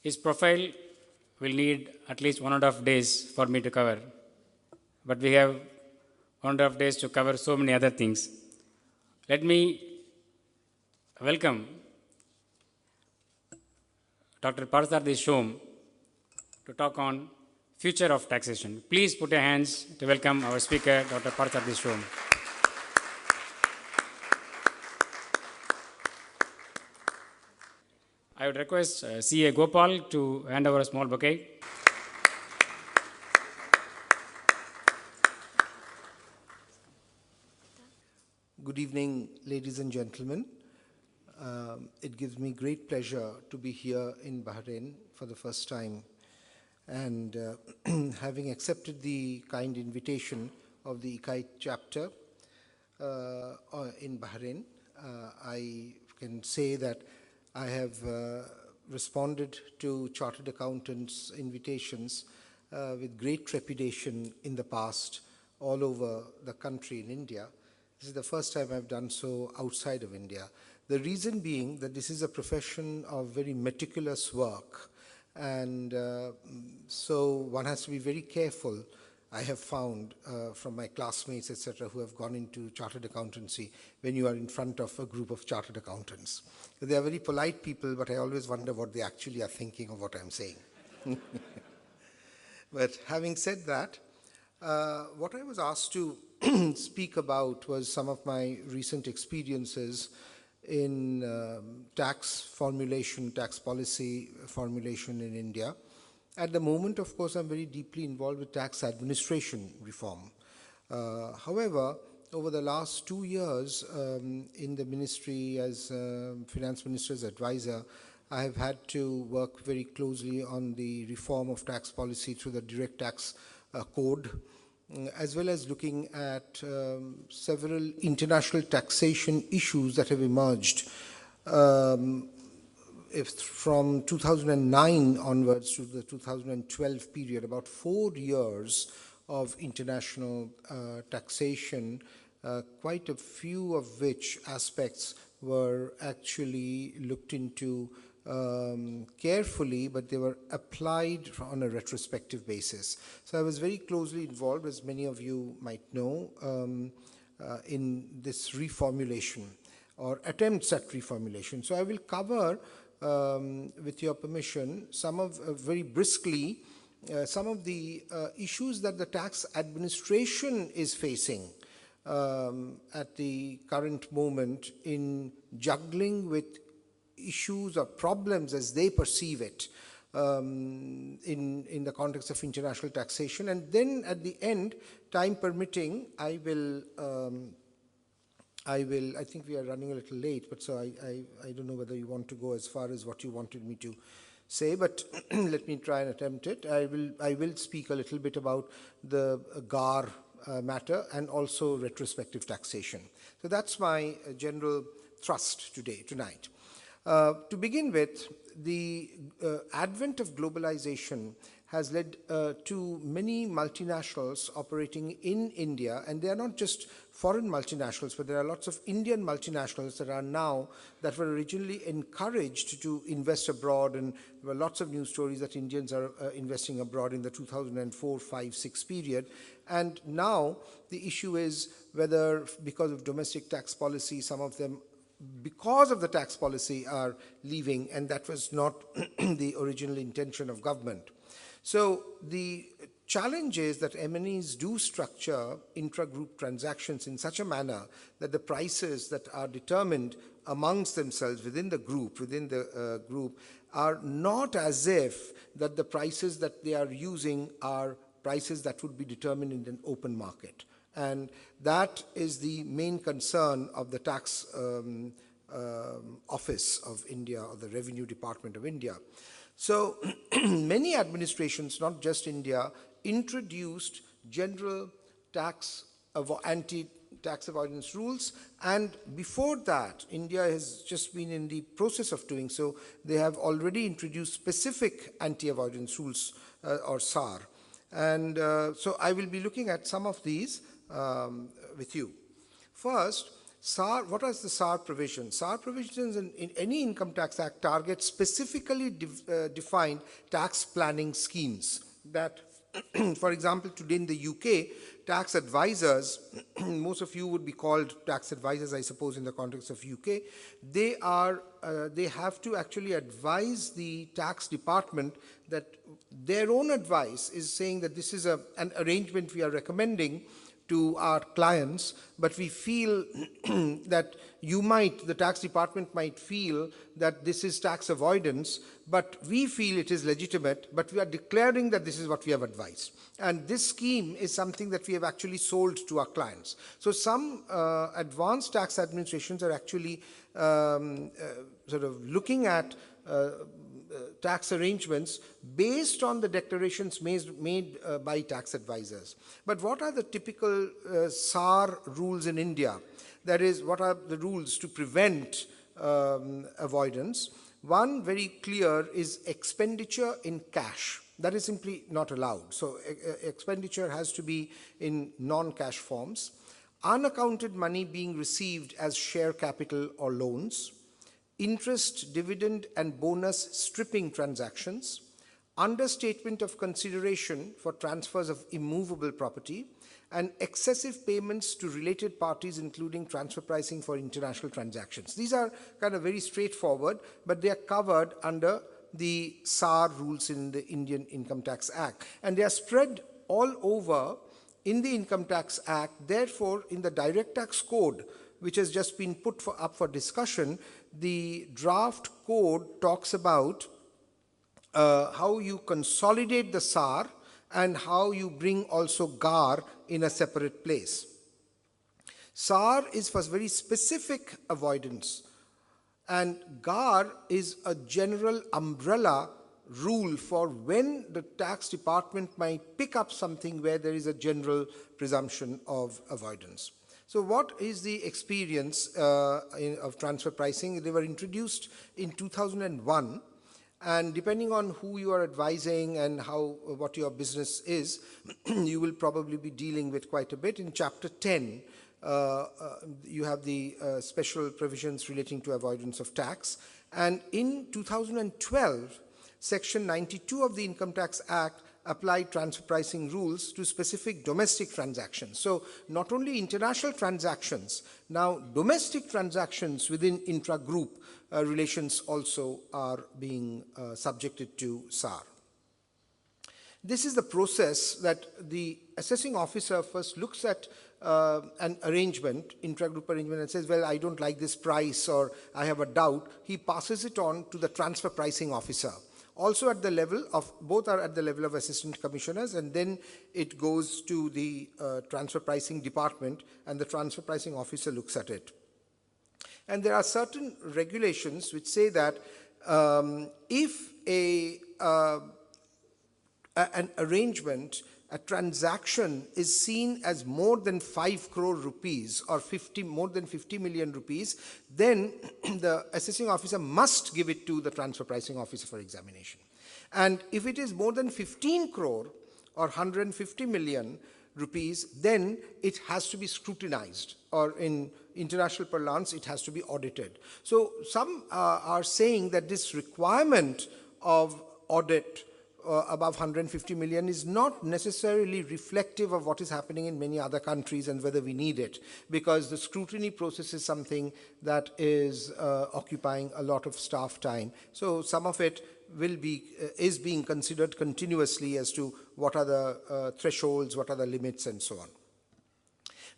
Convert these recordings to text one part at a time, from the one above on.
His profile will need at least 1.5 days for me to cover, but we have 1.5 days to cover so many other things. Let me welcome Dr. Parthasarathi to talk on future of taxation. Please put your hands to welcome our speaker, Dr. Parthasarathi. I would request CA Gopal to hand over a small bouquet. Good evening, ladies and gentlemen. It gives me great pleasure to be here in Bahrain for the first time. And having accepted the kind invitation of the ICAI chapter in Bahrain, I can say that I have responded to Chartered Accountants' invitations with great trepidation in the past all over the country in India. This is the first time I've done so outside of India. The reason being that this is a profession of very meticulous work, and so one has to be very careful. I have found from my classmates, etc., who have gone into chartered accountancy, when you are in front of a group of chartered accountants. They are very polite people, but I always wonder what they actually are thinking of what I'm saying. But having said that, what I was asked to speak about was some of my recent experiences in tax formulation, tax policy formulation in India. At the moment, of course, I'm very deeply involved with tax administration reform. However, over the last 2 years in the ministry as finance minister's advisor, I have had to work very closely on the reform of tax policy through the direct tax code, as well as looking at several international taxation issues that have emerged from 2009 onwards to the 2012 period, about 4 years of international taxation, quite a few of which aspects were actually looked into carefully, but they were applied on a retrospective basis. So I was very closely involved, as many of you might know, in this reformulation or attempts at reformulation. So I will cover, with your permission, very briskly, some of the issues that the tax administration is facing at the current moment in juggling with issues or problems as they perceive it in the context of international taxation. And then at the end, time permitting, I think we are running a little late, but so I don't know whether you want to go as far as what you wanted me to say, but let me try and attempt it. I will speak a little bit about the GAR matter and also retrospective taxation. So that's my general thrust tonight. To begin with, the advent of globalization has led to many multinationals operating in India, and they are not just foreign multinationals, but there are lots of Indian multinationals that were originally encouraged to invest abroad, and there were lots of news stories that Indians are investing abroad in the 2004, 5, 6 period. And now the issue is whether, because of domestic tax policy, some of them, because of the tax policy, are leaving, and that was not the original intention of government. So the challenge is that MNEs do structure intra-group transactions in such a manner that the prices that are determined amongst themselves within the group, are not as if that the prices that they are using are prices that would be determined in an open market. And that is the main concern of the tax office of India, or the Revenue Department of India. So many administrations, not just India, introduced general anti-tax avoidance rules, and before that, India has just been in the process of doing so. They have already introduced specific anti-avoidance rules, or SAR. And so I will be looking at some of these with you. First, SAR, what is the SAR provision? SAR provisions in any income tax act target specifically defined tax planning schemes that, for example, today in the UK, tax advisors, most of you would be called tax advisors, I suppose, in the context of UK, they have to actually advise the tax department that their own advice is saying that this is an arrangement we are recommending to our clients, but we feel that the tax department might feel that this is tax avoidance, but we feel it is legitimate, but we are declaring that this is what we have advised. And this scheme is something that we have actually sold to our clients. So some advanced tax administrations are actually sort of looking at tax arrangements based on the declarations made by tax advisors. But what are the typical SAR rules in India? That is, what are the rules to prevent avoidance? One very clear is expenditure in cash. That is simply not allowed. So expenditure has to be in non-cash forms. Unaccounted money being received as share capital or loans. Interest, dividend, and bonus stripping transactions, understatement of consideration for transfers of immovable property, and excessive payments to related parties, including transfer pricing for international transactions. These are kind of very straightforward, but they are covered under the SAR rules in the Indian Income Tax Act. And they are spread all over in the Income Tax Act. Therefore, in the Direct Tax Code, which has just been put up for discussion, the draft code talks about how you consolidate the SAR and how you bring also GAR in a separate place. SAR is for very specific avoidance, and GAR is a general umbrella rule for when the tax department might pick up something where there is a general presumption of avoidance. So what is the experience of transfer pricing? They were introduced in 2001, and depending on who you are advising and what your business is, you will probably be dealing with quite a bit. In Chapter 10, you have the special provisions relating to avoidance of tax. And in 2012, Section 92 of the Income Tax Act applied transfer pricing rules to specific domestic transactions. So not only international transactions, now domestic transactions within intra-group relations also are being subjected to SAR. This is the process that the assessing officer first looks at an arrangement, intra-group arrangement, and says, well, I don't like this price, or I have a doubt. He passes it on to the transfer pricing officer. Also at the level of, both are at the level of assistant commissioners, and then it goes to the transfer pricing department, and the transfer pricing officer looks at it. And there are certain regulations which say that if an arrangement, a transaction is seen as more than 5 crore rupees or more than 50 million rupees, then the assessing officer must give it to the transfer pricing officer for examination. And if it is more than 15 crore or 150 million rupees, then it has to be scrutinized, or in international parlance, it has to be audited. So some are saying that this requirement of audit above 150 million is not necessarily reflective of what is happening in many other countries and whether we need it, because the scrutiny process is something that is occupying a lot of staff time. So some of it is being considered continuously as to what are the thresholds, what are the limits, and so on.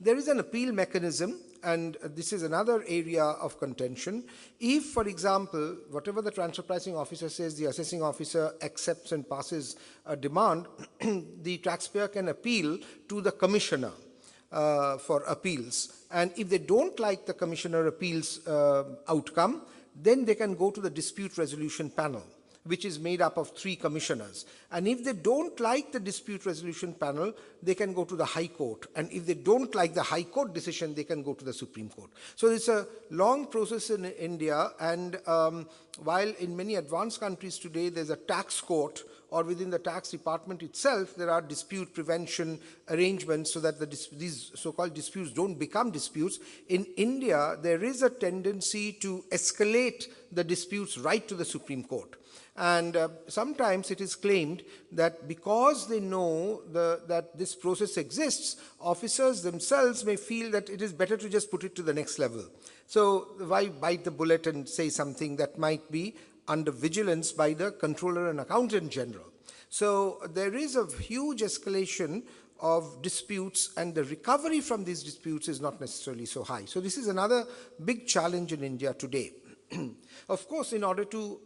There is an appeal mechanism, and this is another area of contention. If, for example, whatever the transfer pricing officer says, the assessing officer accepts and passes a demand, the taxpayer can appeal to the commissioner for appeals. And if they don't like the commissioner appeals outcome, then they can go to the dispute resolution panel, which is made up of 3 commissioners. And if they don't like the dispute resolution panel, they can go to the High Court. And if they don't like the High Court decision, they can go to the Supreme Court. So it's a long process in India, and while in many advanced countries today there's a tax court or within the tax department itself, there are dispute prevention arrangements so that these so-called disputes don't become disputes. In India, there is a tendency to escalate the disputes right to the Supreme Court. And sometimes it is claimed that because they know that this process exists, officers themselves may feel that it is better to just put it to the next level. So why bite the bullet and say something that might be under vigilance by the Controller and Accountant General? So there is a huge escalation of disputes, and the recovery from these disputes is not necessarily so high. So this is another big challenge in India today. Of course, in order to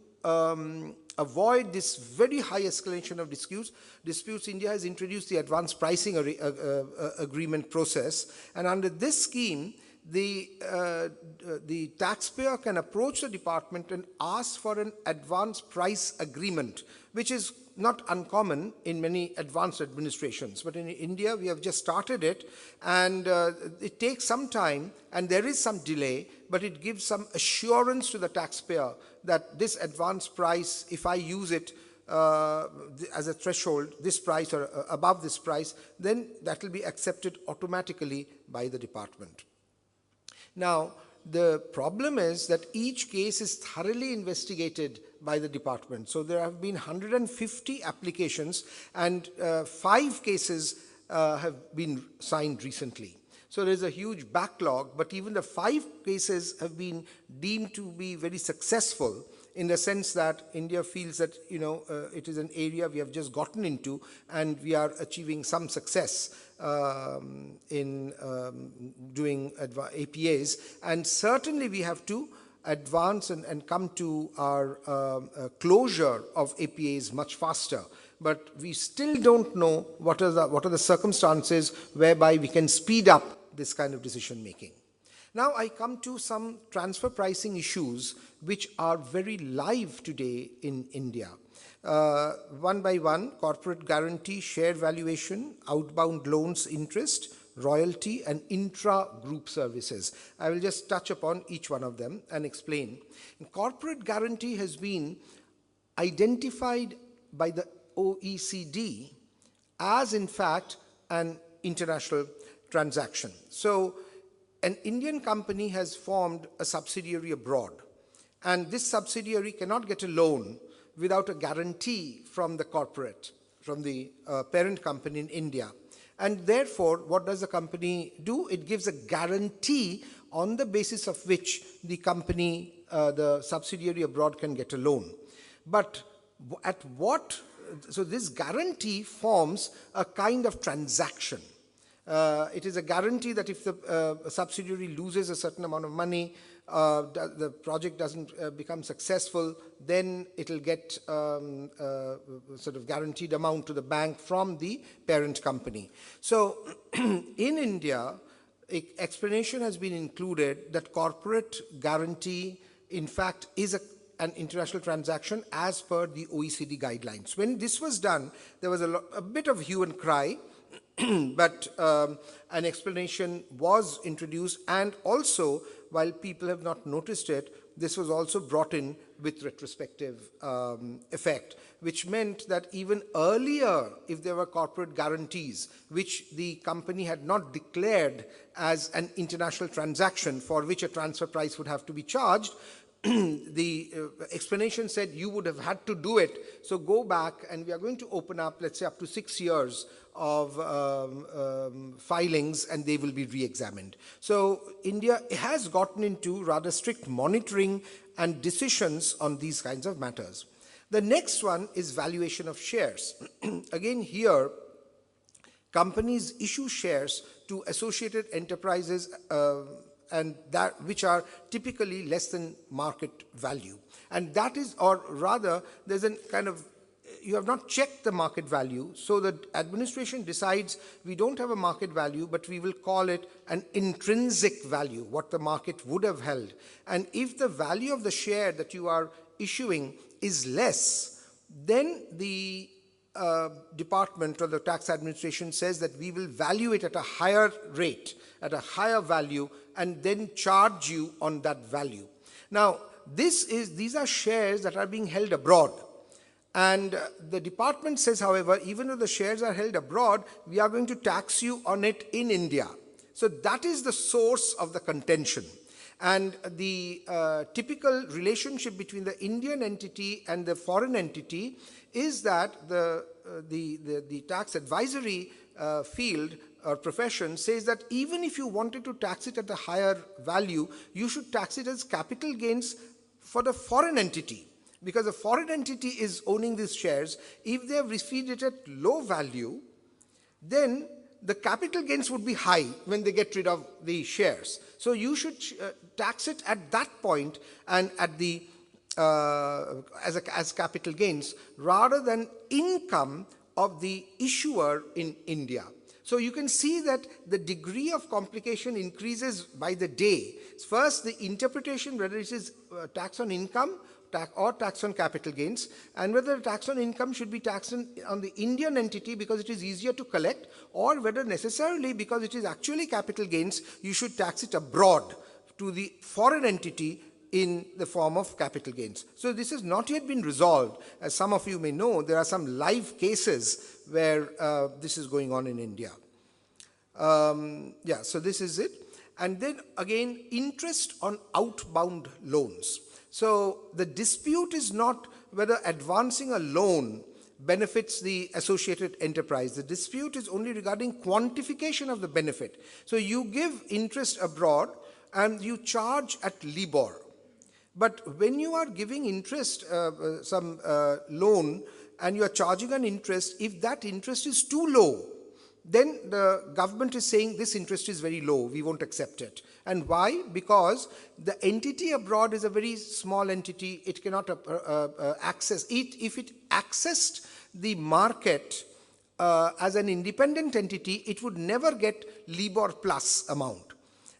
avoid this very high escalation of disputes, India has introduced the advanced pricing agreement process, and under this scheme, the taxpayer can approach the department and ask for an advance price agreement, which is not uncommon in many advanced administrations. But in India, we have just started it, and it takes some time, and there is some delay, but it gives some assurance to the taxpayer that this advance price, if I use it as a threshold, this price or above this price, then that will be accepted automatically by the department. Now, the problem is that each case is thoroughly investigated by the department. So there have been 150 applications, and 5 cases have been signed recently. So there's a huge backlog, but even the 5 cases have been deemed to be very successful, in the sense that India feels that, it is an area we have just gotten into, and we are achieving some success in doing APAs. And certainly we have to advance and come to our closure of APAs much faster. But we still don't know what are the circumstances whereby we can speed up this kind of decision making. Now I come to some transfer pricing issues which are very live today in India. One by one: corporate guarantee, share valuation, outbound loans interest, royalty, and intra-group services. I will just touch upon each one of them and explain. And corporate guarantee has been identified by the OECD as, in fact, an international transaction. So an Indian company has formed a subsidiary abroad, and this subsidiary cannot get a loan without a guarantee from the corporate, from the parent company in India. And therefore, what does the company do? It gives a guarantee on the basis of which the company, the subsidiary abroad, can get a loan. But at what? So this guarantee forms a kind of transaction. It is a guarantee that if the subsidiary loses a certain amount of money, the project doesn't become successful, then it will get sort of guaranteed amount to the bank from the parent company. So in India, explanation has been included that corporate guarantee, in fact, is an international transaction as per the OECD guidelines. When this was done, there was a bit of hue and cry, but an explanation was introduced, and also, while people have not noticed it, this was also brought in with retrospective effect, which meant that even earlier, if there were corporate guarantees which the company had not declared as an international transaction for which a transfer price would have to be charged, the explanation said you would have had to do it. So go back, and we are going to open up, let's say, up to 6 years of filings, and they will be re-examined. So India has gotten into rather strict monitoring and decisions on these kinds of matters. The next one is valuation of shares. Again, here, companies issue shares to associated enterprises and that which are typically less than market value. And that is, or rather, there's a kind of, you have not checked the market value, so the administration decides we don't have a market value, but we will call it an intrinsic value, what the market would have held. And if the value of the share that you are issuing is less, then the department or the tax administration says that we will value it at a higher rate, at a higher value, and then charge you on that value. Now, these are shares that are being held abroad. And the department says, however, even though the shares are held abroad, we are going to tax you on it in India. So that is the source of the contention. And the typical relationship between the Indian entity and the foreign entity is that the tax advisory field or profession says that even if you wanted to tax it at a higher value, you should tax it as capital gains for the foreign entity. Because the foreign entity is owning these shares. If they have received it at low value, then the capital gains would be high when they get rid of the shares. So you should tax it at that point and at the as capital gains rather than income of the issuer in India. So you can see that the degree of complication increases by the day. First, the interpretation, whether it is tax on income or tax on capital gains, and whether tax on income should be taxed on the Indian entity because it is easier to collect, or whether necessarily because it is actually capital gains, you should tax it abroad to the foreign entity in the form of capital gains. So this has not yet been resolved. As some of you may know, there are some live cases where this is going on in India. So this is it. And then again, interest on outbound loans. So the dispute is not whether advancing a loan benefits the associated enterprise. The dispute is only regarding quantification of the benefit. So you give interest abroad and you charge at LIBOR. But when you are giving interest, some loan, and you are charging an interest, if that interest is too low, then the government is saying this interest is very low, we won't accept it. And why? Because the entity abroad is a very small entity, it cannot access it. If it accessed the market as an independent entity, it would never get LIBOR plus amount.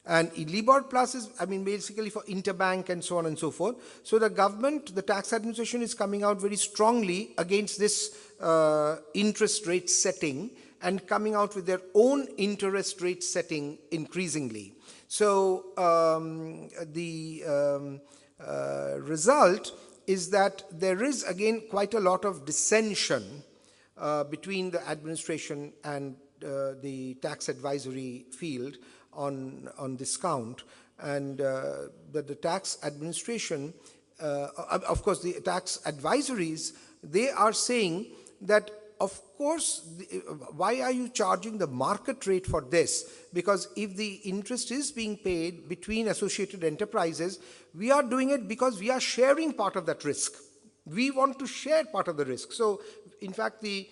And LIBOR plus is, basically for interbank and so on and so forth. So the government, the tax administration is coming out very strongly against this interest rate setting and coming out with their own interest rate setting increasingly. So the result is that there is again quite a lot of dissension between the administration and the tax advisory field on discount, and the tax administration, of course the tax advisories, they are saying that of course, why are you charging the market rate for this? Because if the interest is being paid between associated enterprises, we are doing it because we are sharing part of that risk. We want to share part of the risk. So in fact, the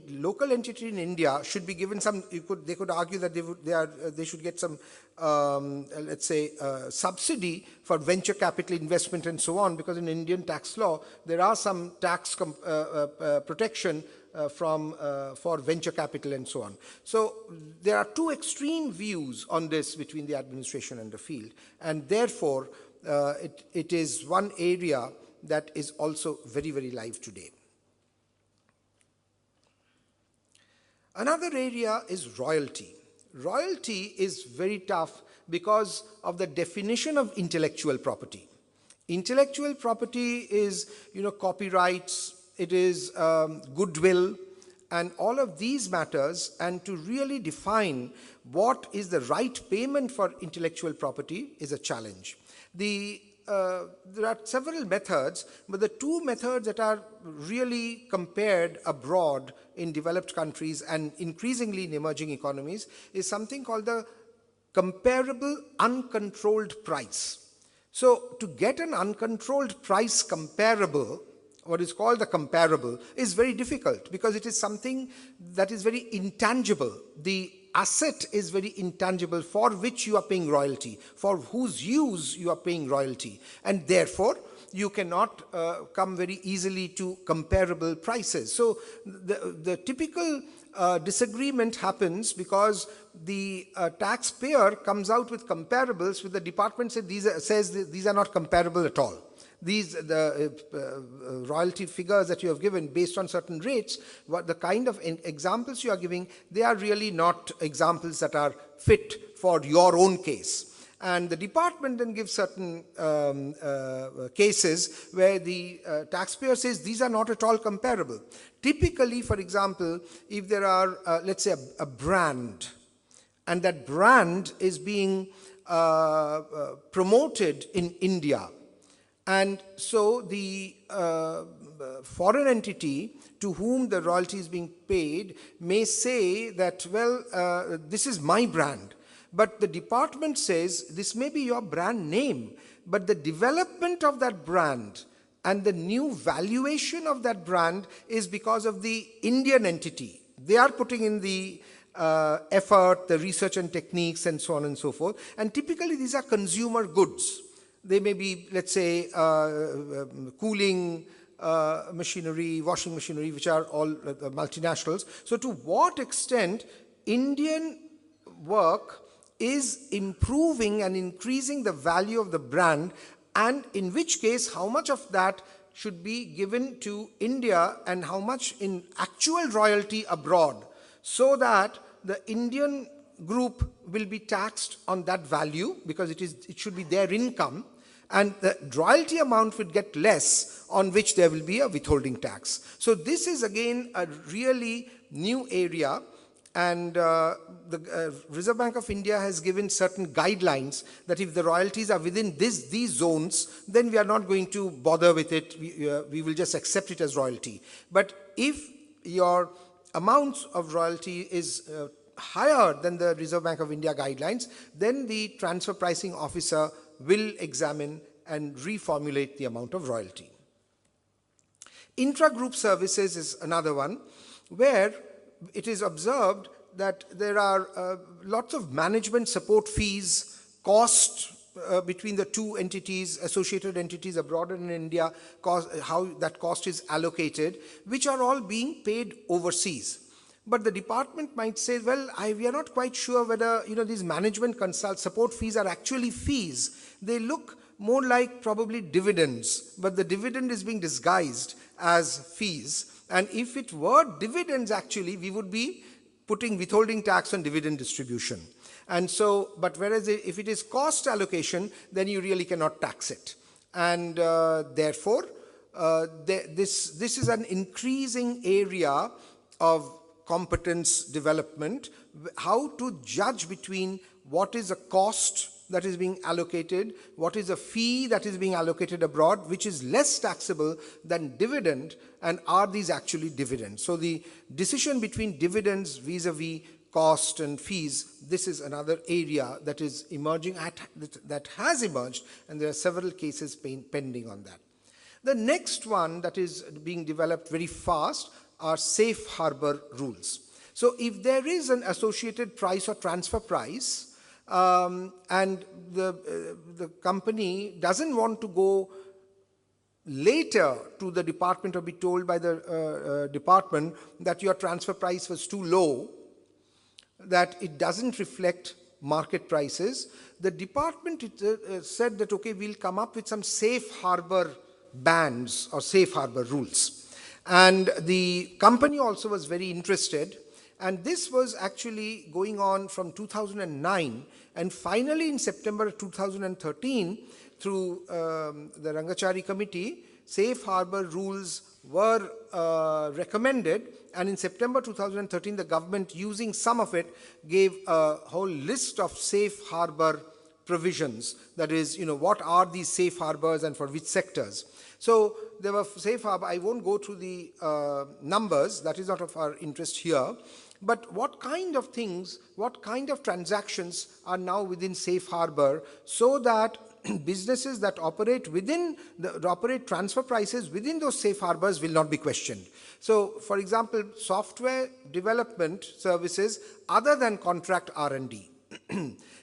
local entity in India should be given some, they could argue that they should get some, let's say, subsidy for venture capital investment and so on, because in Indian tax law, there are some tax protection for venture capital and so on. So there are two extreme views on this between the administration and the field, and therefore it is one area that is also very, very live today. Another area is royalty. Royalty is very tough because of the definition of intellectual property. Intellectual property is, copyrights, it is goodwill, and all of these matters, and to really define what is the right payment for intellectual property is a challenge. There are several methods, but the two methods that are really compared abroad in developed countries and increasingly in emerging economies is something called the comparable uncontrolled price. So to get an uncontrolled price comparable, what is called the comparable, is very difficult because it is something that is very intangible. The asset is very intangible for which you are paying royalty, for whose use you are paying royalty, and therefore you cannot come very easily to comparable prices. So the typical disagreement happens because the taxpayer comes out with comparables, with the department says these are not comparable at all. The royalty figures that you have given based on certain rates, what the kind of examples you are giving, they are really not examples that are fit for your own case. And the department then gives certain cases where the taxpayer says these are not at all comparable. Typically, for example, if there are, let's say, a brand, and that brand is being promoted in India, and so the foreign entity to whom the royalty is being paid may say that, well, this is my brand. But the department says this may be your brand name, but the development of that brand and the new valuation of that brand is because of the Indian entity. They are putting in the effort, the research and techniques, and so on and so forth. And typically these are consumer goods. They may be, let's say, cooling machinery, washing machinery, which are all multinationals. So to what extent Indian work is improving and increasing the value of the brand, and in which case how much of that should be given to India and how much in actual royalty abroad, so that the Indian group will be taxed on that value because it should be their income, and the royalty amount will get less, on which there will be a withholding tax. So this is again a really new area, and the Reserve Bank of India has given certain guidelines that if the royalties are within these zones, then we are not going to bother with it. We will just accept it as royalty. But if your amounts of royalty is higher than the Reserve Bank of India guidelines, then the transfer pricing officer will examine and reformulate the amount of royalty. Intra-group services is another one, where it is observed that there are lots of management support fees, cost between the two entities, associated entities abroad and in India, how that cost is allocated, which are all being paid overseas. But the department might say, well, we are not quite sure whether these management support fees are actually fees. They look more like probably dividends, but the dividend is being disguised as fees. And if it were dividends, actually, we would be putting withholding tax on dividend distribution. And so, but whereas if it is cost allocation, then you really cannot tax it. And therefore, this is an increasing area of competence development, how to judge between what is a cost that is being allocated, what is a fee that is being allocated abroad, which is less taxable than dividend, and are these actually dividends? So the decision between dividends vis-a-vis cost and fees, this is another area that is emerging, that has emerged, and there are several cases pending on that. The next one that is being developed very fast are safe harbor rules. So if there is an associated price or transfer price, and the company doesn't want to go later to the department or be told by the department that your transfer price was too low, that it doesn't reflect market prices, the department said that, okay, we'll come up with some safe harbor bands or safe harbor rules. And the company also was very interested, and this was actually going on from 2009, and finally in September 2013, through the Rangachari committee, safe harbor rules were recommended, and in September 2013, the government, using some of it, gave a whole list of safe harbor provisions. That is, what are these safe harbors and for which sectors? So there were safe harbor. I won't go through the numbers, that is not of our interest here. But what kind of things, what kind of transactions are now within safe harbor, so that businesses that operate operate transfer prices within those safe harbors will not be questioned. So, for example, software development services other than contract R&D.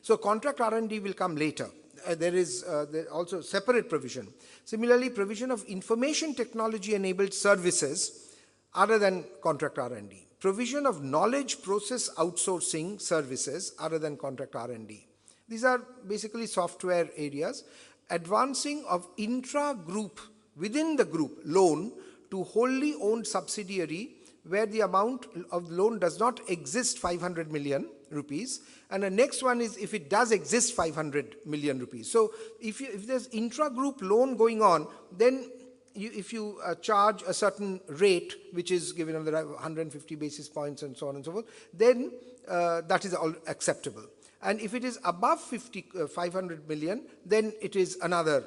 So contract R&D will come later. There is also separate provision. Similarly, provision of information technology enabled services other than contract R&D. Provision of knowledge process outsourcing services other than contract R&D. These are basically software areas. Advancing of intra-group, within the group, loan to wholly owned subsidiary where the amount of the loan does not exist 500 million, rupees. And the next one is if it does exist 500 million rupees. So if there's intra-group loan going on, then if you charge a certain rate, which is given on the 150 basis points and so on and so forth, then that is all acceptable. And if it is above 500 million, then it is another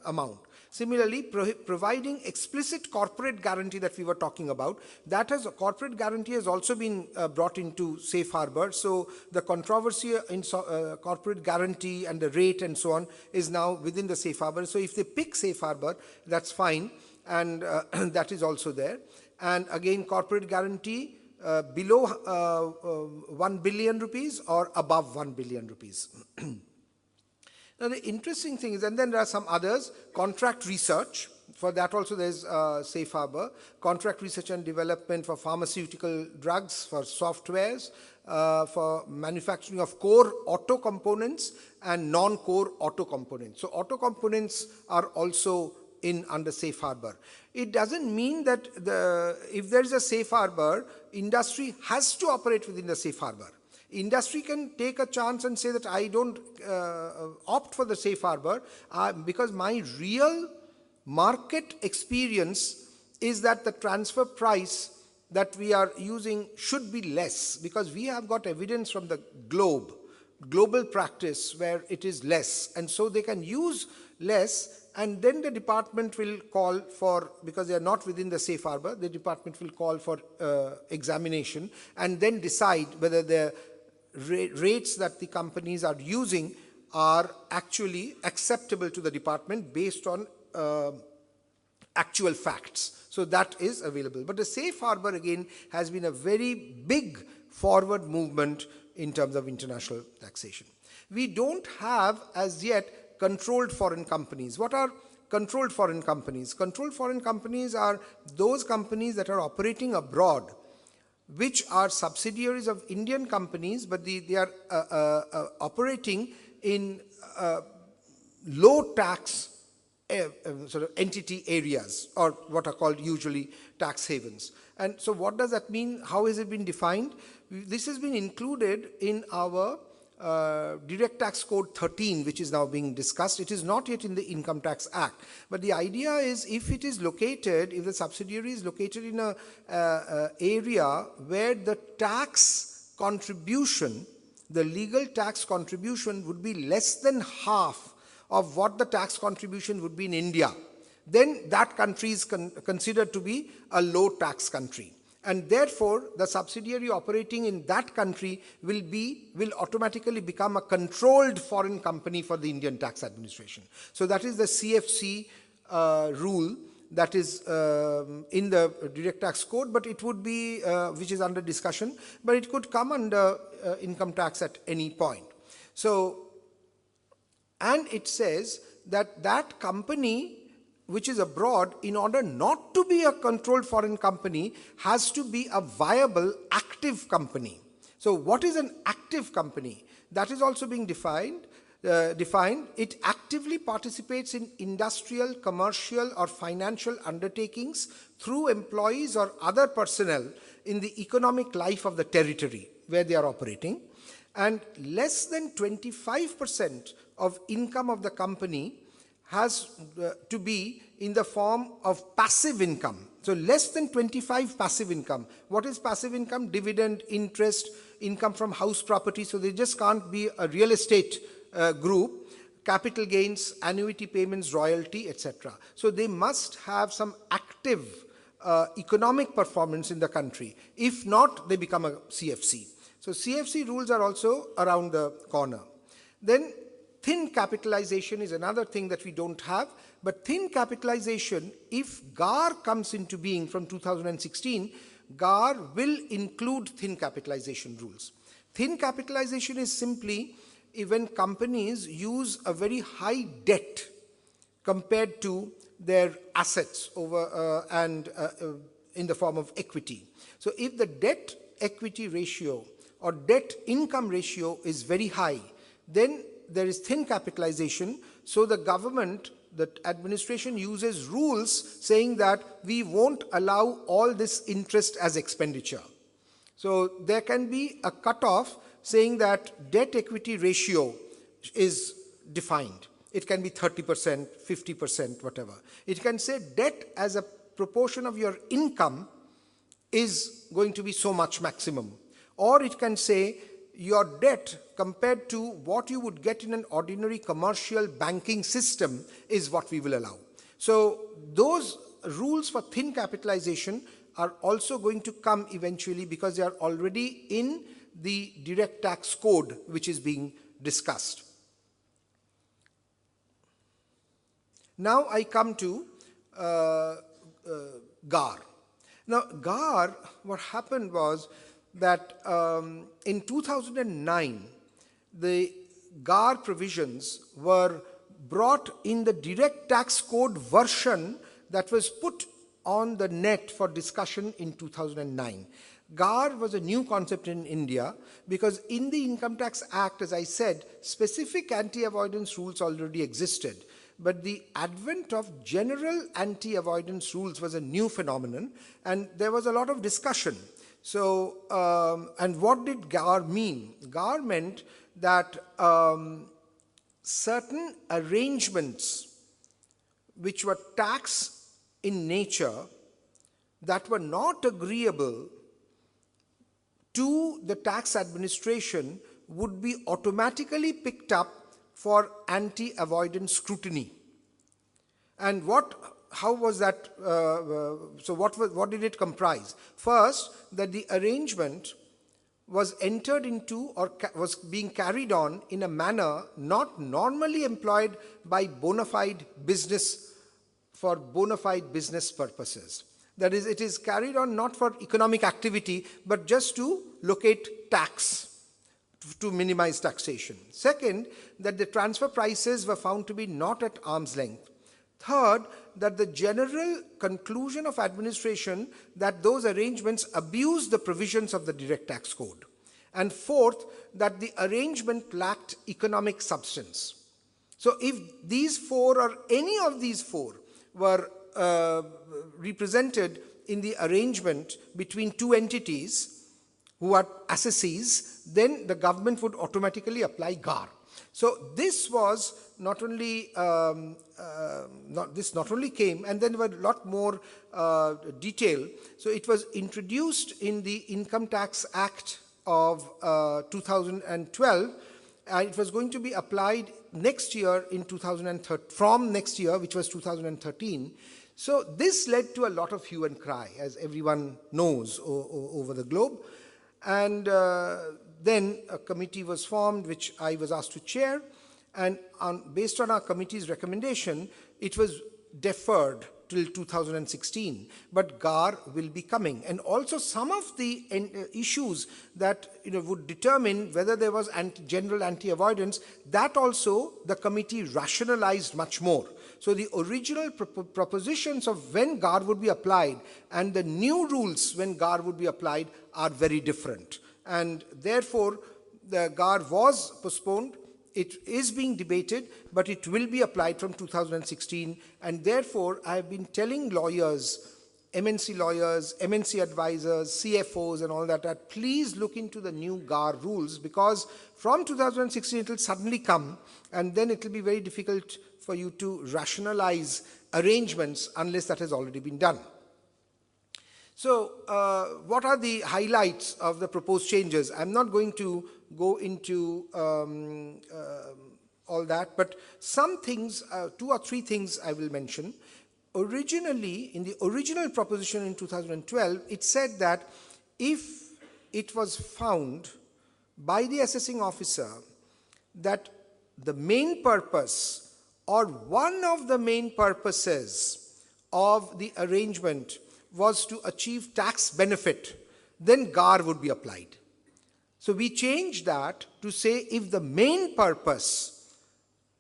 amount. Similarly, providing explicit corporate guarantee that we were talking about, that has, corporate guarantee has also been brought into safe harbor. So the controversy in corporate guarantee and the rate and so on is now within the safe harbor. So if they pick safe harbor, that's fine, and that is also there. And again, corporate guarantee below 1 billion rupees or above 1 billion rupees. Now the interesting thing is, and then there are some others, contract research, for that also there's safe harbor, contract research and development for pharmaceutical drugs, for softwares, for manufacturing of core auto components and non-core auto components. So auto components are also under safe harbor. It doesn't mean that if there is a safe harbor, industry has to operate within the safe harbor. Industry can take a chance and say that I don't opt for the safe harbor because my real market experience is that the transfer price that we are using should be less, because we have got evidence from the global practice where it is less, and so they can use less. And then the department will call for, because they are not within the safe harbor, the department will call for examination and then decide whether the rates that the companies are using are actually acceptable to the department based on actual facts. So that is available. But the safe harbor again has been a very big forward movement in terms of international taxation. We don't have as yet controlled foreign companies. What are controlled foreign companies? Controlled foreign companies are those companies that are operating abroad, which are subsidiaries of Indian companies, but they are operating in low tax sort of entity areas, or what are called usually tax havens. And so what does that mean? How has it been defined? This has been included in our Direct Tax Code 13, which is now being discussed. It is not yet in the Income Tax Act. But the idea is, if it is located, if the subsidiary is located in a area where the tax contribution, the legal tax contribution would be less than half of what the tax contribution would be in India, then that country is considered to be a low tax country. And therefore, the subsidiary operating in that country will automatically become a controlled foreign company for the Indian tax administration. So that is the CFC rule that is in the Direct Tax Code, but it would be, which is under discussion, but it could come under income tax at any point. So, and it says that that company which is abroad, in order not to be a controlled foreign company, has to be a viable, active company. So what is an active company? That is also being defined. It actively participates in industrial, commercial, or financial undertakings through employees or other personnel in the economic life of the territory where they are operating. And less than 25% of income of the company has to be in the form of passive income. So less than 25 passive income. What is passive income? Dividend, interest, income from house property. So they just can't be a real estate group. Capital gains, annuity payments, royalty, etc. So they must have some active economic performance in the country. If not, they become a CFC. So CFC rules are also around the corner. Then thin capitalization is another thing that we don't have, but thin capitalization, if GAR comes into being from 2016, GAR will include thin capitalization rules. Thin capitalization is simply when companies use a very high debt compared to their assets in the form of equity. So if the debt equity ratio or debt income ratio is very high, then there is thin capitalization. So the government, the administration uses rules saying that we won't allow all this interest as expenditure. So there can be a cutoff saying that debt equity ratio is defined. It can be 30%, 50%, whatever. It can say debt as a proportion of your income is going to be so much maximum. Or it can say your debt compared to what you would get in an ordinary commercial banking system is what we will allow. So those rules for thin capitalization are also going to come eventually because they are already in the direct tax code which is being discussed. Now I come to GAR. Now GAR, what happened was that in 2009, the GAR provisions were brought in the direct tax code version that was put on the net for discussion in 2009. GAR was a new concept in India because in the Income Tax Act, as I said, specific anti-avoidance rules already existed. But the advent of general anti-avoidance rules was a new phenomenon, and there was a lot of discussion. So, and what did GAR mean? GAR meant that certain arrangements which were tax in nature that were not agreeable to the tax administration would be automatically picked up for anti-avoidance scrutiny. And how was that, so what did it comprise? First, that the arrangement was entered into or was being carried on in a manner not normally employed by bona fide business for bona fide business purposes. That is, it is carried on not for economic activity, but just to locate tax, to minimize taxation. Second, that the transfer prices were found to be not at arm's length. Third, that the general conclusion of administration that those arrangements abuse the provisions of the direct tax code. And fourth, that the arrangement lacked economic substance. So if these four or any of these four were represented in the arrangement between two entities who are assessees, then the government would automatically apply GAR. So this was not only, not only came, and then there were a lot more detail. So it was introduced in the Income Tax Act of 2012, and it was going to be applied next year in 2013, from next year, which was 2013. So this led to a lot of hue and cry, as everyone knows over the globe. And then a committee was formed, which I was asked to chair. And based on our committee's recommendation, it was deferred till 2016. But GAR will be coming. And also some of the issues that would determine whether there was general anti-avoidance, that also the committee rationalized much more. So the original propositions of when GAR would be applied and the new rules when GAR would be applied are very different. And therefore, the GAR was postponed. It is being debated, but it will be applied from 2016. And therefore, I have been telling lawyers, MNC advisors, CFOs and all that please look into the new GAR rules, because from 2016 it will suddenly come, and then it will be very difficult for you to rationalize arrangements unless that has already been done. So what are the highlights of the proposed changes? I'm not going to go into all that, but some things, 2 or 3 things I will mention. Originally, in the original proposition in 2012, it said that if it was found by the assessing officer that the main purpose or one of the main purposes of the arrangement was to achieve tax benefit, then GAR would be applied. So we changed that to say if the main purpose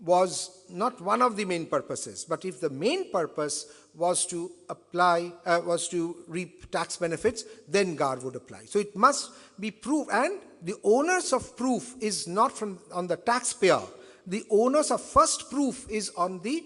was not one of the main purposes, but if the main purpose was to apply, was to reap tax benefits, then GAR would apply. So it must be proved, and the onus of proof is not on the taxpayer. The onus of first proof is on the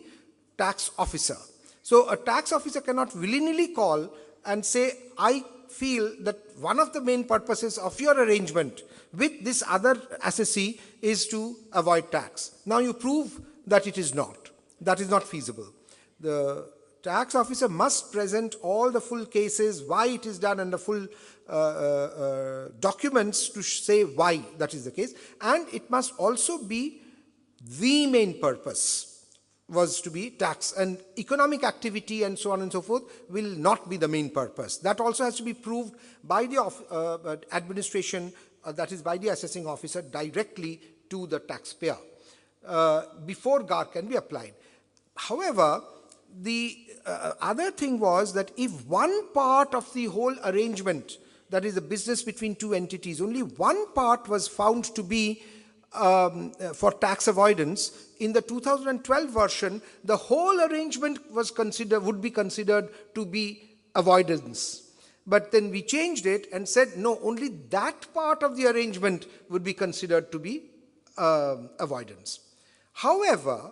tax officer. So a tax officer cannot willy-nilly call and say, I feel that one of the main purposes of your arrangement with this other assessee is to avoid tax. Now you prove that it is not. That is not feasible. The tax officer must present all the full cases, why it is done, and the full documents to say why that is the case. And it must also be the main purpose was to be tax, and economic activity and so on and so forth will not be the main purpose. That also has to be proved by the administration, that is by the assessing officer directly to the taxpayer before GAR can be applied. However, the other thing was that if one part of the whole arrangement, that is the business between two entities, only one part was found to be for tax avoidance, in the 2012 version, the whole arrangement would be considered to be avoidance. But then we changed it and said, no, only that part of the arrangement would be considered to be avoidance. However,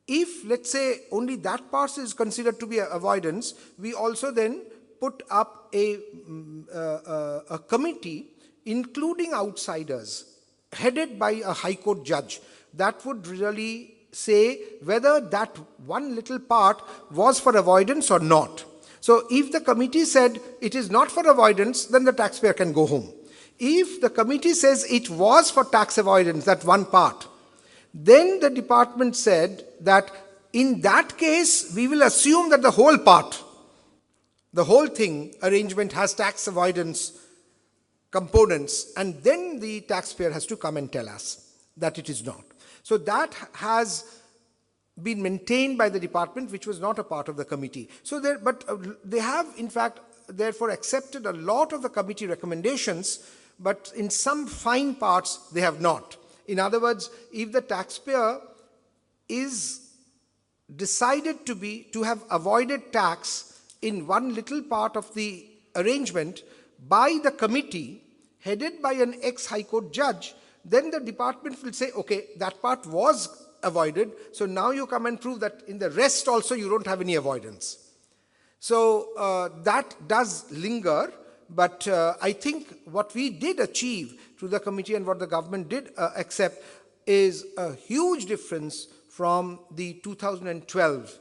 if, let's say, only that part is considered to be avoidance, we also then put up a committee, including outsiders, headed by a High Court judge, that would really say whether that one little part was for avoidance or not. So if the committee said it is not for avoidance, then the taxpayer can go home. If the committee says it was for tax avoidance, that one part, then the department said that in that case, we will assume that the whole part, the whole thing, arrangement has tax avoidance components, and then the taxpayer has to come and tell us that it is not. So that has been maintained by the department, which was not a part of the committee. So they have, in fact, therefore accepted a lot of the committee recommendations, but in some fine parts they have not. In other words, if the taxpayer is decided to have avoided tax in one little part of the arrangement by the committee headed by an ex-High Court judge, then the department will say, okay, that part was avoided, so now you come and prove that in the rest also you don't have any avoidance. So that does linger, but I think what we did achieve through the committee and what the government did accept is a huge difference from the 2012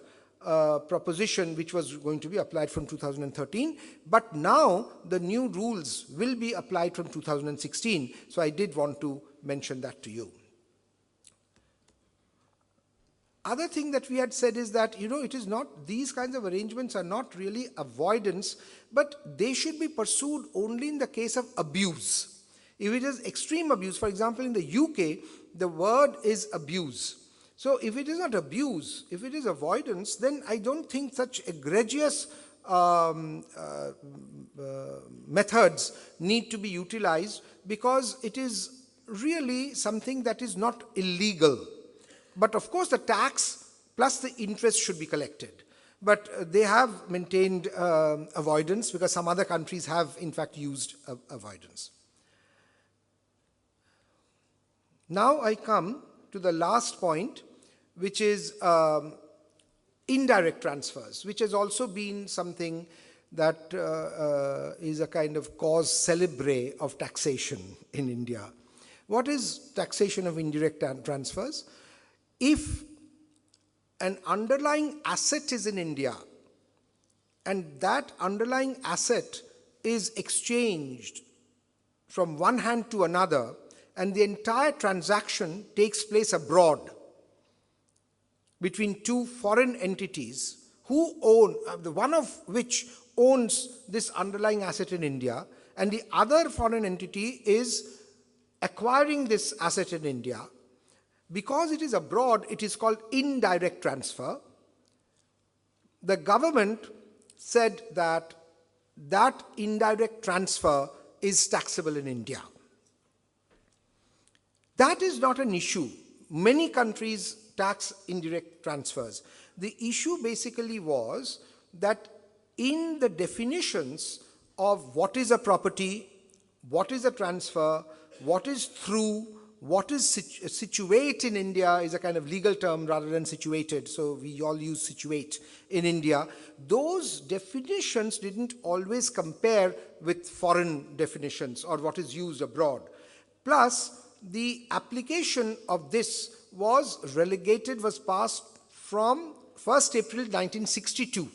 proposition, which was going to be applied from 2013, but now the new rules will be applied from 2016. So I did want to mention that to you. Other thing that we had said is that, it is not, these kinds of arrangements are not really avoidance, but they should be pursued only in the case of abuse. If it is extreme abuse, for example, in the UK, the word is abuse. So if it is not abuse, if it is avoidance, then I don't think such egregious methods need to be utilized, because it is really something that is not illegal. But of course the tax plus the interest should be collected. But they have maintained avoidance, because some other countries have in fact used avoidance. Now I come to the last point, which is indirect transfers, which has also been something that is a kind of cause célèbre of taxation in India. What is taxation of indirect transfers? If an underlying asset is in India and that underlying asset is exchanged from one hand to another, and the entire transaction takes place abroad between two foreign entities who own, the one of which owns this underlying asset in India, and the other foreign entity is acquiring this asset in India, because it is abroad, it is called indirect transfer. The government said that that indirect transfer is taxable in India. That is not an issue. Many countries tax indirect transfers. The issue basically was that in the definitions of what is a property, what is a transfer, what is through, what is situate in India is a kind of legal term rather than situated, so we all use situate in India. Those definitions didn't always compare with foreign definitions or what is used abroad. Plus, the application of this was passed from 1st April 1962.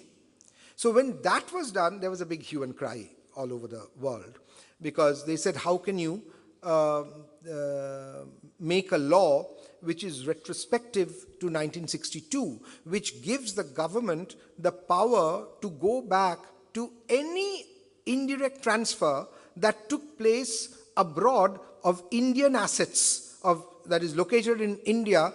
So when that was done, there was a big hue and cry all over the world, because they said, how can you make a law which is retrospective to 1962, which gives the government the power to go back to any indirect transfer that took place abroad of Indian assets that is located in India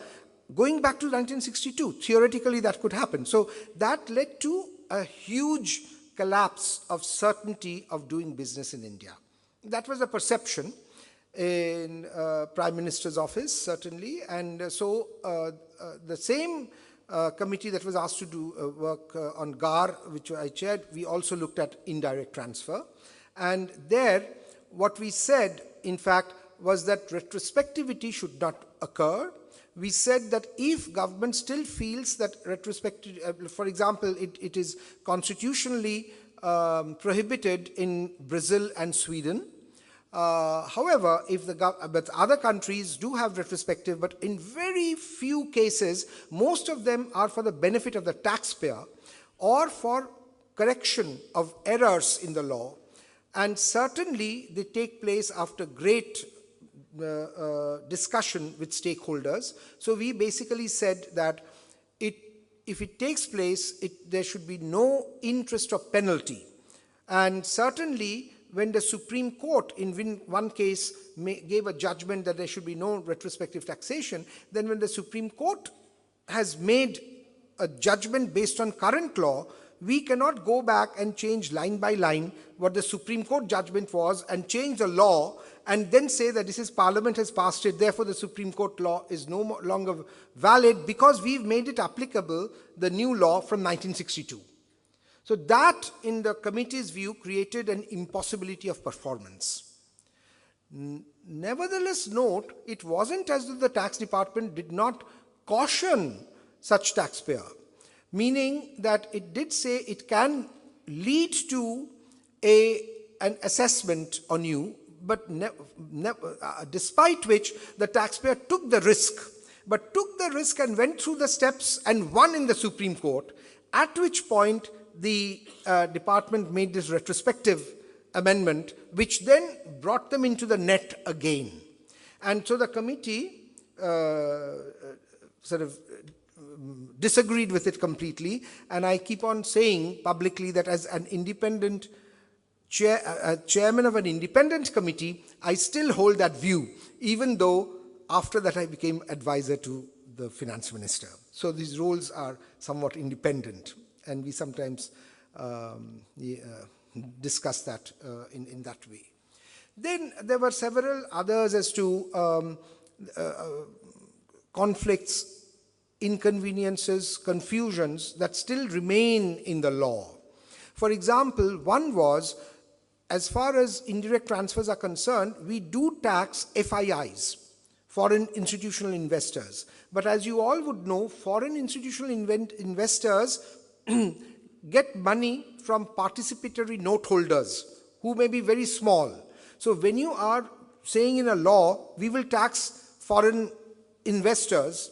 going back to 1962. Theoretically, that could happen. So that led to a huge collapse of certainty of doing business in India. That was a perception in Prime Minister's office, certainly. And so the same committee that was asked to do work on GAR, which I chaired, we also looked at indirect transfer. And there, what we said, in fact, was that retrospectivity should not occur. We said that if government still feels that retrospective, for example, it is constitutionally prohibited in Brazil and Sweden. However, but other countries do have retrospective, but in very few cases, most of them are for the benefit of the taxpayer or for correction of errors in the law. And certainly, they take place after great discussion with stakeholders. So we basically said that if it takes place, there should be no interest or penalty. And certainly, when the Supreme Court in one case gave a judgment that there should be no retrospective taxation, then when the Supreme Court has made a judgment based on current law, we cannot go back and change line by line what the Supreme Court judgment was and change the law and then say that this is Parliament has passed it, therefore the Supreme Court law is no longer valid because we've made it applicable, the new law from 1962. So that, in the committee's view, created an impossibility of performance. Nevertheless, note, it wasn't as though the tax department did not caution such taxpayer, meaning that it did say it can lead to an assessment on you, but despite which the taxpayer took the risk, and went through the steps and won in the Supreme Court, at which point the department made this retrospective amendment, which then brought them into the net again. And so the committee sort of disagreed with it completely, and I keep on saying publicly that as an independent chairman of an independent committee, I still hold that view, even though after that I became advisor to the finance minister. So these roles are somewhat independent, and we sometimes discuss that in that way. Then there were several others as to conflicts, inconveniences, confusions that still remain in the law. For example, one was, as far as indirect transfers are concerned, we do tax FIIs, foreign institutional investors. But as you all would know, foreign institutional investors get money from participatory note holders who may be very small. So when you are saying in a law, we will tax foreign investors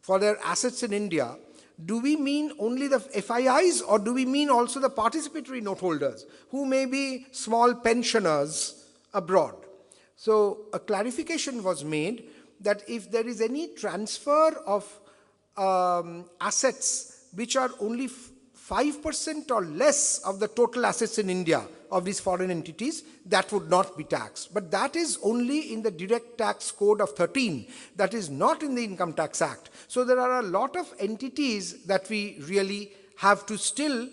for their assets in India, do we mean only the FIIs, or do we mean also the participatory note holders who may be small pensioners abroad? So a clarification was made that if there is any transfer of assets which are only 5% or less of the total assets in India of these foreign entities, that would not be taxed. But that is only in the Direct Tax Code of 13. That is not in the Income Tax Act. So there are a lot of entities that we really have to still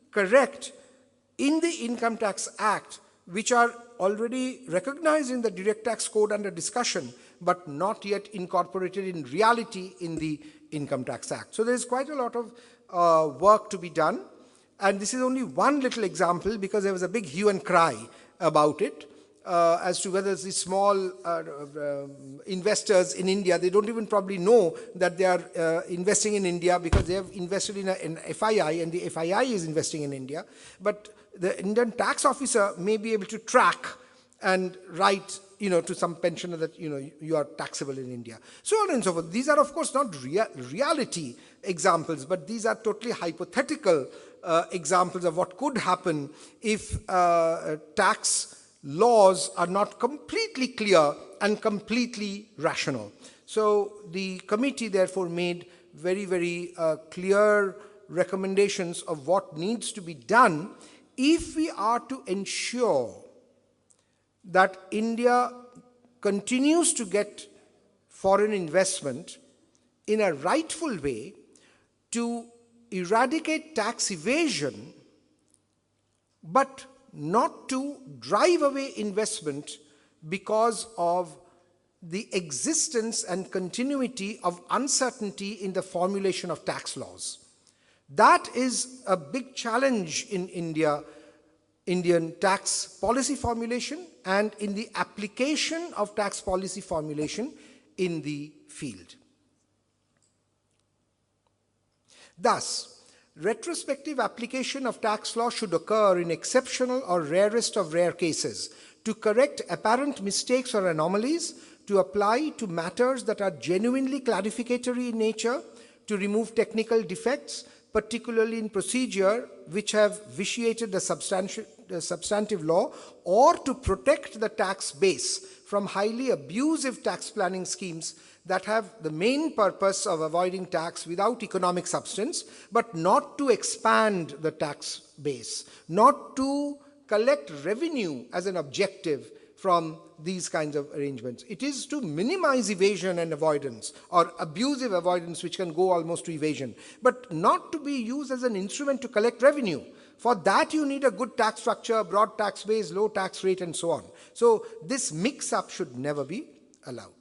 correct in the Income Tax Act, which are already recognized in the Direct Tax Code under discussion, but not yet incorporated in reality in the Income Tax Act. So there is quite a lot of work to be done. And this is only one little example because there was a big hue and cry about it. as to whether the small investors in India, they don't even probably know that they are investing in India because they have invested in an FII and the FII is investing in India. But the Indian tax officer may be able to track and write, to some pensioner that, you are taxable in India. So on and so forth. These are, of course, not reality examples, but these are totally hypothetical examples of what could happen if tax laws are not completely clear and completely rational. So the committee therefore made very, very clear recommendations of what needs to be done if we are to ensure that India continues to get foreign investment in a rightful way to eradicate tax evasion, but not to drive away investment because of the existence and continuity of uncertainty in the formulation of tax laws. That is a big challenge in Indian tax policy formulation and in the application of tax policy formulation in the field. Thus, retrospective application of tax law should occur in exceptional or rarest of rare cases to correct apparent mistakes or anomalies, to apply to matters that are genuinely clarificatory in nature, to remove technical defects, particularly in procedure which have vitiated the substantive law, or to protect the tax base from highly abusive tax planning schemes that have the main purpose of avoiding tax without economic substance, but not to expand the tax base, not to collect revenue as an objective from these kinds of arrangements. It is to minimize evasion and avoidance, or abusive avoidance, which can go almost to evasion, but not to be used as an instrument to collect revenue. For that you need a good tax structure, broad tax base, low tax rate, and so on. So this mix-up should never be allowed.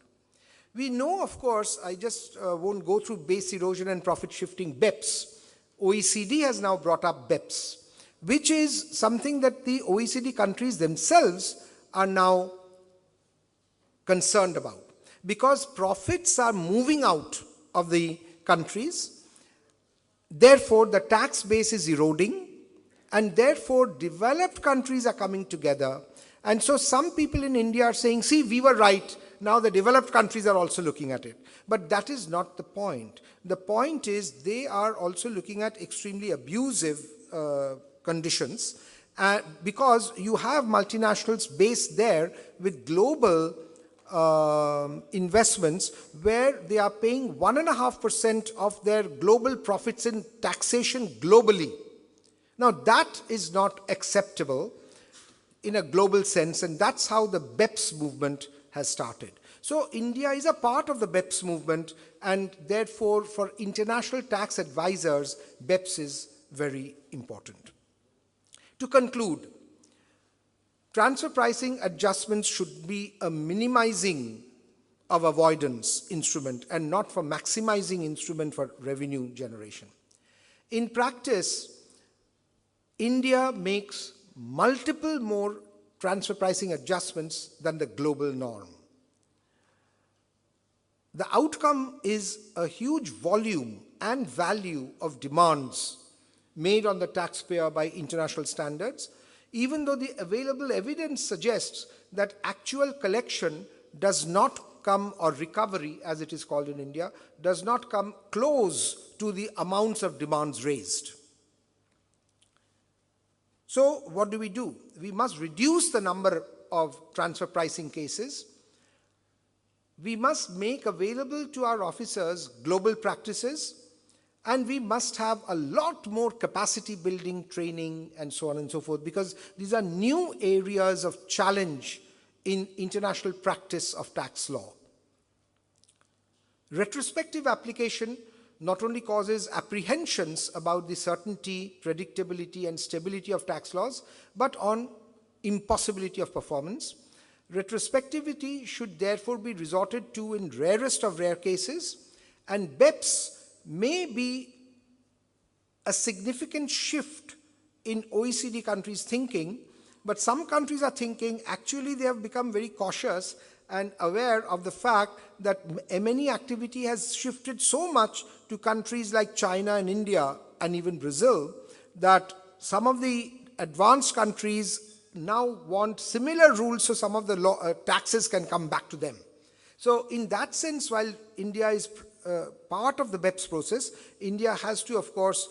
We know, of course, I just won't go through base erosion and profit shifting BEPS. OECD has now brought up BEPS, which is something that the OECD countries themselves are now concerned about, because profits are moving out of the countries. Therefore, the tax base is eroding, and therefore developed countries are coming together. And so some people in India are saying, see, we were right, now the developed countries are also looking at it. But that is not the point. The point is they are also looking at extremely abusive conditions, because you have multinationals based there with global investments where they are paying 1.5% of their global profits in taxation globally. Now that is not acceptable in a global sense, and that's how the BEPS movement has started. So India is a part of the BEPS movement, and therefore for international tax advisors, BEPS is very important. To conclude, transfer pricing adjustments should be a minimizing of avoidance instrument and not for maximizing instrument for revenue generation. In practice, India makes multiple more transfer pricing adjustments than the global norm. The outcome is a huge volume and value of demands made on the taxpayer by international standards, even though the available evidence suggests that actual collection does not come, or recovery as it is called in India, does not come close to the amounts of demands raised. So what do? We must reduce the number of transfer pricing cases. We must make available to our officers global practices, and we must have a lot more capacity building, training, and so on and so forth, because these are new areas of challenge in international practice of tax law. Retrospective application not only causes apprehensions about the certainty, predictability, and stability of tax laws, but on impossibility of performance. Retrospectivity should therefore be resorted to in rarest of rare cases, and BEPS may be a significant shift in OECD countries' thinking, But some countries are thinking, actually they have become very cautious and aware of the fact that many activity has shifted so much to countries like China and India and even Brazil, that some of the advanced countries now want similar rules so some of the taxes can come back to them. So in that sense, while India is part of the BEPS process, India has to, of course,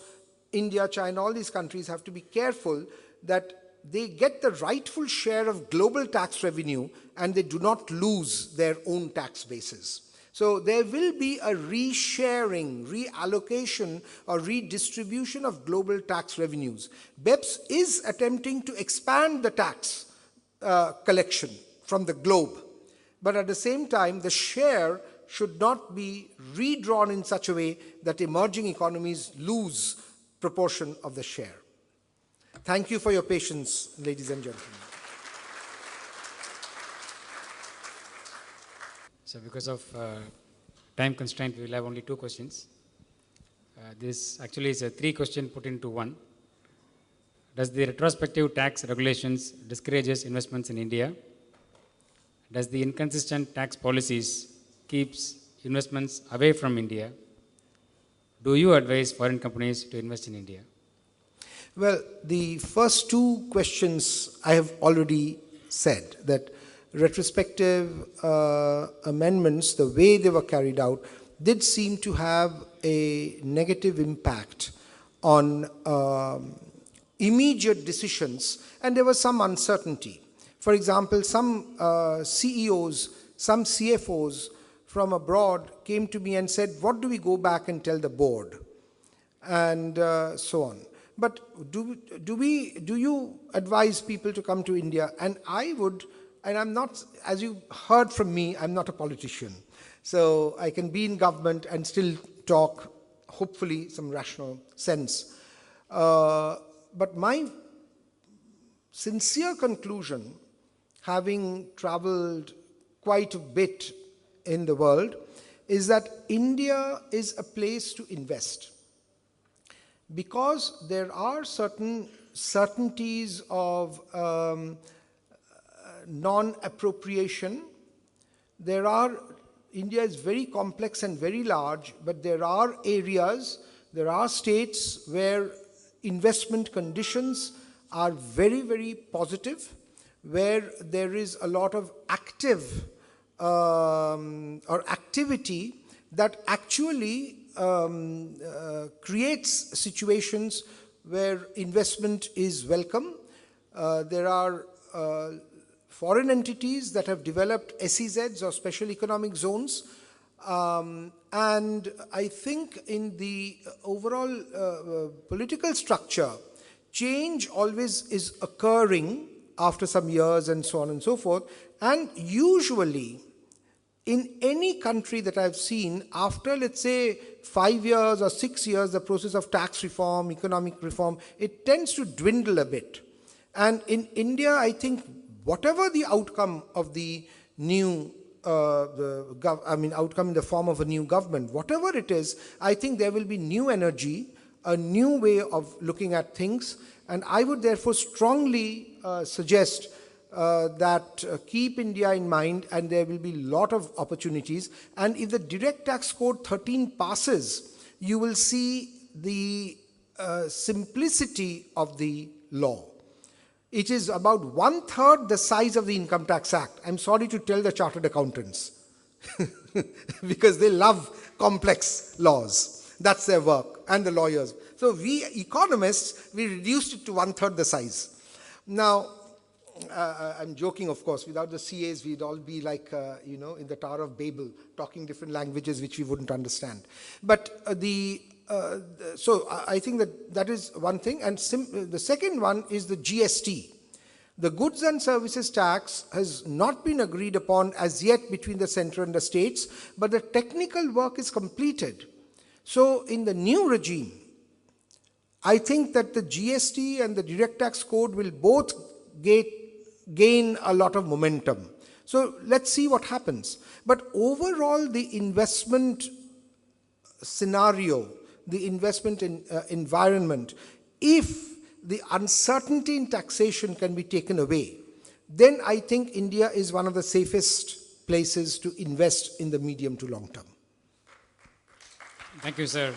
India, China, all these countries have to be careful that they get the rightful share of global tax revenue and they do not lose their own tax bases. So there will be a resharing, reallocation or redistribution of global tax revenues. BEPS is attempting to expand the tax collection from the globe. But at the same time, the share should not be redrawn in such a way that emerging economies lose proportion of the share. Thank you for your patience, ladies and gentlemen. So because of time constraint, we will have only 2 questions. This actually is a 3 question put into one. Does the retrospective tax regulations discourages investments in India? Does the inconsistent tax policies keeps investments away from India? Do you advise foreign companies to invest in India? Well, the first 2 questions I have already said, that retrospective amendments, the way they were carried out, did seem to have a negative impact on immediate decisions, and there was some uncertainty. For example, some CEOs, some CFOs from abroad came to me and said, what do we go back and tell the board? And so on. But do you advise people to come to India? And I would, and I'm not, as you heard from me, I'm not a politician. So I can be in government and still talk, hopefully, some rational sense. But my sincere conclusion, having traveled quite a bit in the world, is that India is a place to invest. Because there are certain certainties of non-appropriation. India is very complex and very large, but there are areas, there are states where investment conditions are very, very positive, where there is a lot of active or activity that actually creates situations where investment is welcome. There are foreign entities that have developed SEZs or special economic zones. And I think in the overall political structure, change always is occurring after some years and so on and so forth. And usually, in any country that I've seen, after, let's say, 5 years or 6 years, the process of tax reform, economic reform, it tends to dwindle a bit. And in India, I think whatever the outcome of the new, outcome in the form of a new government, whatever it is, I think there will be new energy, a new way of looking at things. And I would therefore strongly suggest that keep India in mind, and there will be a lot of opportunities. And if the Direct Tax Code 13 passes, you will see the simplicity of the law. It is about 1/3 the size of the Income Tax Act. I'm sorry to tell the chartered accountants, because they love complex laws. That's their work, and the lawyers. So we economists, we reduced it to 1/3 the size. Now, I'm joking, of course. Without the CAs, we'd all be like, in the Tower of Babel, talking different languages which we wouldn't understand. But so I think that is one thing. And the second one is the GST. The goods and services tax has not been agreed upon as yet between the center and the states, but the technical work is completed. So in the new regime, I think that the GST and the Direct Tax Code will both gain a lot of momentum. So let's see what happens. But overall, the investment scenario, the investment environment, if the uncertainty in taxation can be taken away, then I think India is one of the safest places to invest in the medium to long term. Thank you, sir.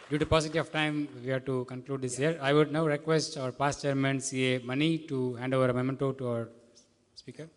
Due to paucity of time, we have to conclude this here. I would now request our past chairman, CA Mani, to hand over a memento to our speaker.